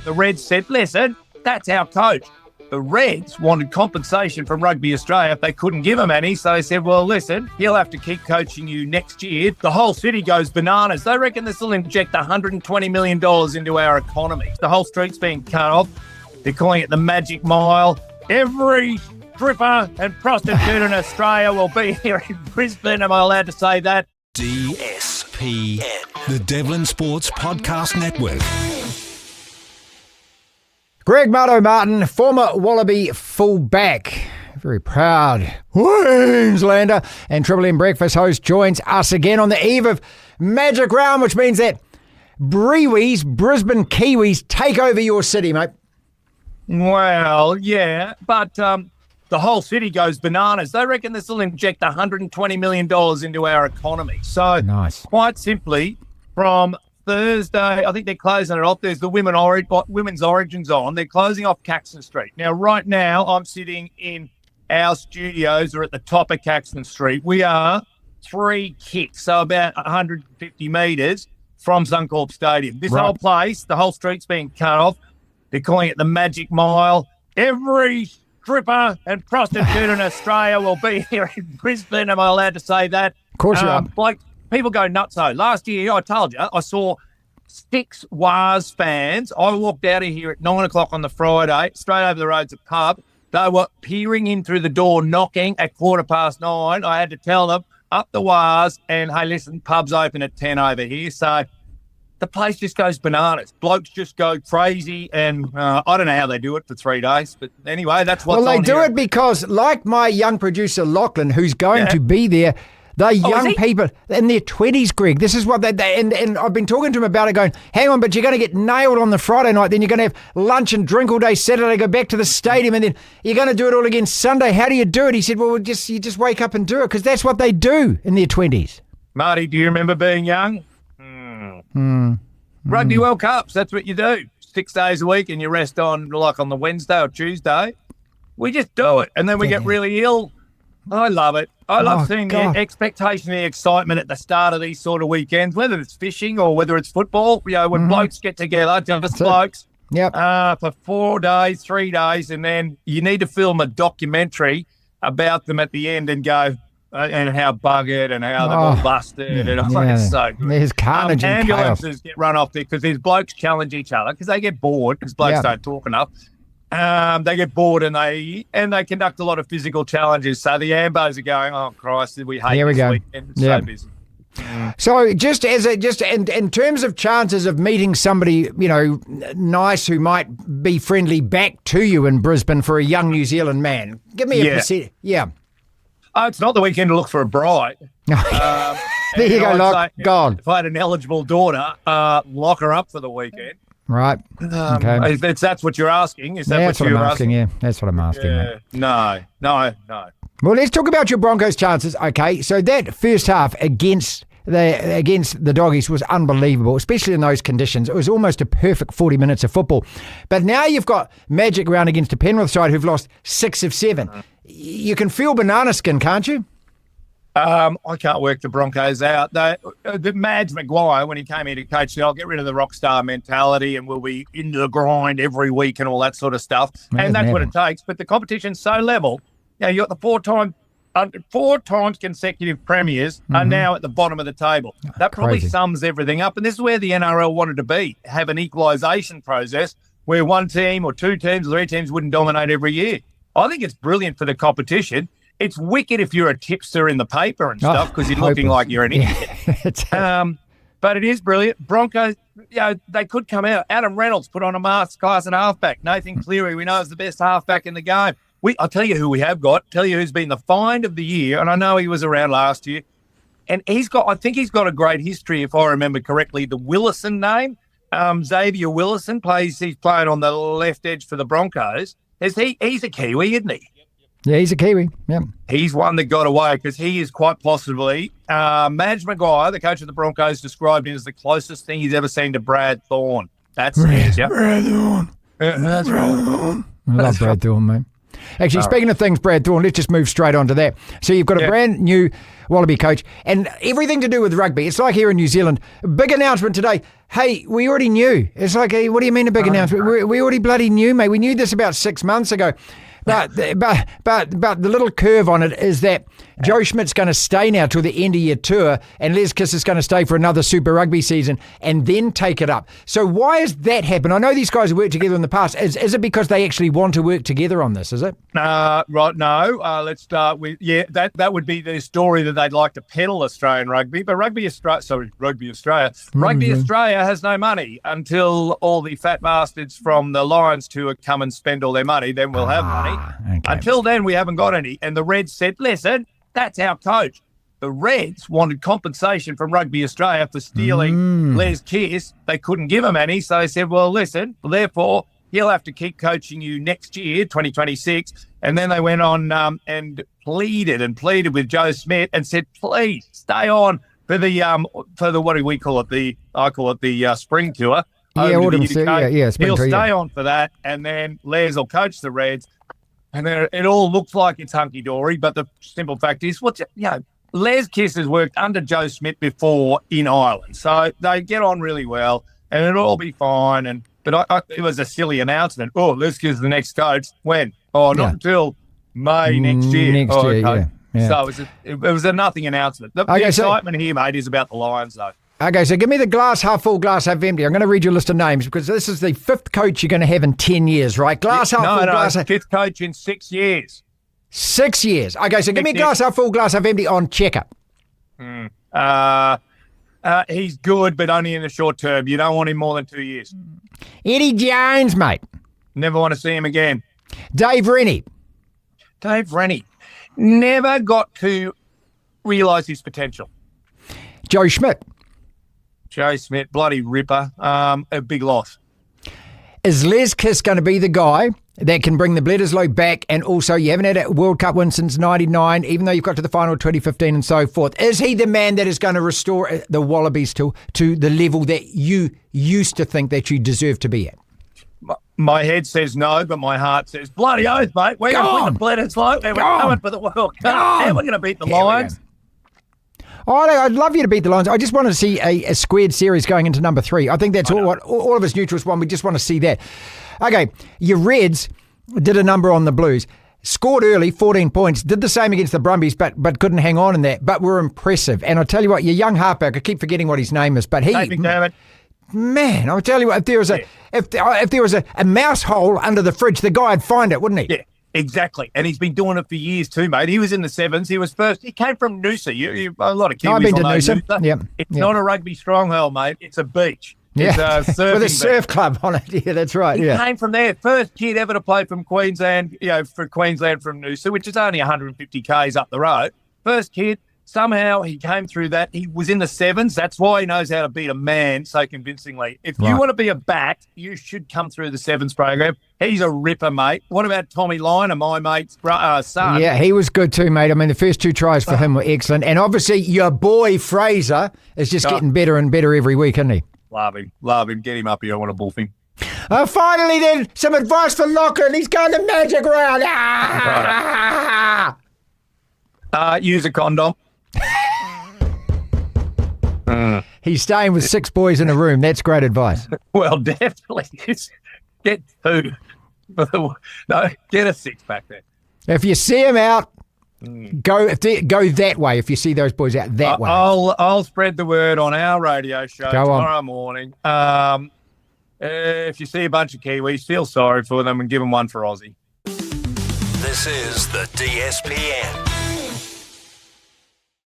The Reds said, listen, that's our coach. The Reds wanted compensation from Rugby Australia if they couldn't give him any. So they said, well, listen, he'll have to keep coaching you next year. The whole city goes bananas. They reckon this will inject $120 million into our economy. The whole street's being cut off. They're calling it the Magic Mile. Every stripper and prostitute in Australia will be here in Brisbane. Am I allowed to say that? DSPN, the Devlin Sports Podcast Network. Greg Marto Martin, former Wallaby fullback, very proud Queenslander and Triple M Breakfast host, joins us again on the eve of Magic Round, which means that Brewees, Brisbane Kiwis, take over your city, mate. Well, yeah, but the whole city goes bananas. They reckon this will inject $120 million into our economy. So, nice. Quite simply, from Thursday, I think they're closing it off. There's the Women's Origins on. They're closing off Caxton Street. Now, right now, I'm sitting in our studios or at the top of Caxton Street. We are 3 kicks, so about 150 metres from Suncorp Stadium. This whole place, the whole street's being cut off. They're calling it the Magic Mile. Every stripper and prostitute in Australia will be here in Brisbane. Am I allowed to say that? Of course you are. People go nuts though. Last year, I told you, I saw 6 Wars fans. I walked out of here at 9 o'clock on the Friday, straight over the road to pub. They were peering in through the door, knocking at 9:15. I had to tell them, up the Wars, and hey, listen, pub's open at 10 over here. So the place just goes bananas. Blokes just go crazy, and I don't know how they do it for 3 days. But anyway, that's what's on here. Well, they do it because, like my young producer, Lachlan, who's going to be there, they're young people in their 20s, Greg. This is what and I've been talking to him about it, going, hang on, but you're going to get nailed on the Friday night, then you're going to have lunch and drink all day Saturday, go back to the stadium, and then you're going to do it all again Sunday. How do you do it? He said, well, you just wake up and do it, because that's what they do in their 20s. Marty, do you remember being young? Rugby World Cups, that's what you do. 6 days a week, and you rest on the Wednesday or Tuesday. We just do it, and then we get really ill. I love it. I love seeing the expectation, the excitement at the start of these sort of weekends, whether it's fishing or whether it's football. You know, when blokes get together, just blokes, for 4 days, 3 days, and then you need to film a documentary about them at the end and go, and how buggered and how they're all busted. And it's so good. There's carnage and chaos. Ambulances get run off there because these blokes challenge each other because they get bored because blokes don't talk enough. They get bored and they conduct a lot of physical challenges. So the ambos are going, oh Christ, we hate this weekend. It's so busy. So just in terms of chances of meeting somebody, nice who might be friendly back to you in Brisbane for a young New Zealand man, give me a percent. Yeah. Oh, it's not the weekend to look for a bride. There you go, gone. If I had an eligible daughter, lock her up for the weekend. Right. Okay. If that's what you're asking. Is that that's what you're asking? Yeah, that's what I'm asking. Yeah. No. Well, let's talk about your Broncos' chances. Okay, so that first half against the Doggies was unbelievable, especially in those conditions. It was almost a perfect 40 minutes of football. But now you've got Magic Round against the Penrith side who've lost 6 of 7. You can feel banana skin, can't you? I can't work the Broncos out. The Mads Maguire, when he came here to coach, said, I'll get rid of the rock star mentality and we'll be into the grind every week and all that sort of stuff. And that's what it takes. But the competition's so level. You got the 4 times consecutive premiers are now at the bottom of the table. That probably sums everything up. And this is where the NRL wanted to be, have an equalisation process where 1 team or 2 teams or 3 teams wouldn't dominate every year. I think it's brilliant for the competition. It's wicked if you're a tipster in the paper and stuff because you're looking like you're an idiot. But it is brilliant. Broncos, they could come out. Adam Reynolds put on a mask class at halfback. Nathan Cleary, we know, is the best halfback in the game. I'll tell you who we have got, tell you who's been the find of the year, and I know he was around last year. And I think he's got a great history, if I remember correctly, the Willison name. Xavier Willison he's playing on the left edge for the Broncos. He's a Kiwi, isn't he? Yeah, he's a Kiwi. Yeah, he's one that got away because he is quite possibly Madge Maguire, the coach of the Broncos, described him as the closest thing he's ever seen to Brad Thorne. That's Brad Thorne. That's right. I love Brad Thorne, mate. Actually, speaking of things, Brad Thorne, let's just move straight on to that. So you've got a brand new Wallaby coach, and everything to do with rugby. It's like here in New Zealand. Big announcement today. Hey, we already knew. It's like, hey, what do you mean a big announcement? We already bloody knew, mate. We knew this about 6 months ago. But the little curve on it is that Joe Schmidt's going to stay now till the end of year tour, and Les Kiss is going to stay for another Super Rugby season and then take it up. So why has that happened? I know these guys have worked together in the past. Is it because they actually want to work together on this, is it? Right, no. Let's start with, that would be the story that they'd like to peddle Australian rugby. But Rugby Australia has no money until all the fat bastards from the Lions tour come and spend all their money. Then we'll have money. Okay. Until then, we haven't got any. And the Reds said, listen, that's our coach. The Reds wanted compensation from Rugby Australia for stealing Les Kiss. They couldn't give him any. So they said, well, listen, therefore, he'll have to keep coaching you next year, 2026. And then they went on and pleaded with Joe Schmidt and said, please stay on for the what do we call it? I call it the spring tour. Autumn, spring He'll tour, stay on for that. And then Les will coach the Reds. And it all looks like it's hunky-dory, but the simple fact is, Les Kiss has worked under Joe Schmidt before in Ireland, so they get on really well, and it'll all be fine. But it was a silly announcement. Oh, Les Kiss is the next coach. When? Oh, not until May next year. Yeah. So it was a nothing announcement. The excitement here, mate, is about the Lions, though. Okay, so give me the glass half full, glass half empty. I'm going to read you a list of names because this is the fifth coach you're going to have in 10 years, right? Glass half full, glass half... fifth coach in 6 years. 6 years. Okay, so give me glass half full, glass half empty on Checker. He's good, but only in the short term. You don't want him more than 2 years. Eddie Jones, mate. Never want to see him again. Dave Rennie. Never got to realise his potential. Joe Schmidt. Bloody ripper. A big loss. Is Les Kiss going to be the guy that can bring the Bledisloe back, and also you haven't had a World Cup win since 99, even though you've got to the final of 2015 and so forth. Is he the man that is going to restore the Wallabies to the level that you used to think that you deserve to be at? My head says no, but my heart says, bloody oath, mate. We're going to win the Bledisloe, and we're coming for the World Cup, and we're going to beat the Lions. I'd love you to beat the Lions. I just want to see a squared series going into number 3. I think that's all of us neutrals want. We just want to see that. Okay, your Reds did a number on the Blues. Scored early, 14 points. Did the same against the Brumbies, but couldn't hang on in that. But were impressive. And I'll tell you what, your young halfback, I keep forgetting what his name is, but he... Man, I'll tell you what, if there was a mouse hole under the fridge, the guy would find it, wouldn't he? Yeah. Exactly, and he's been doing it for years too, mate. He was in the sevens. He was first. He came from Noosa. A lot of Kiwis. I've been to Noosa. Yep. It's not a rugby stronghold, mate. It's a beach. It's a surfing with a surf club on it. Yeah, that's right. He came from there. First kid ever to play from Queensland. For Queensland from Noosa, which is only 150 k's up the road. First kid. Somehow he came through that. He was in the sevens. That's why he knows how to beat a man so convincingly. If you want to be a back, you should come through the sevens program. He's a ripper, mate. What about Tommy Liner, my mate's son? Yeah, he was good too, mate. I mean, the first 2 tries for him were excellent. And obviously your boy Fraser is just getting better and better every week, isn't he? Love him. Get him up here. I want to bull him. Finally then, some advice for Lachlan. He's going to Magic Round. Use a condom. He's staying with 6 boys in a room. That's great advice. Well, definitely. Get 2. No, get a 6-pack there. If you see him out, go that way. If you see those boys out that way. I'll spread the word on our radio show tomorrow morning. If you see a bunch of Kiwis, feel sorry for them and give them one for Aussie. This is the DSPN.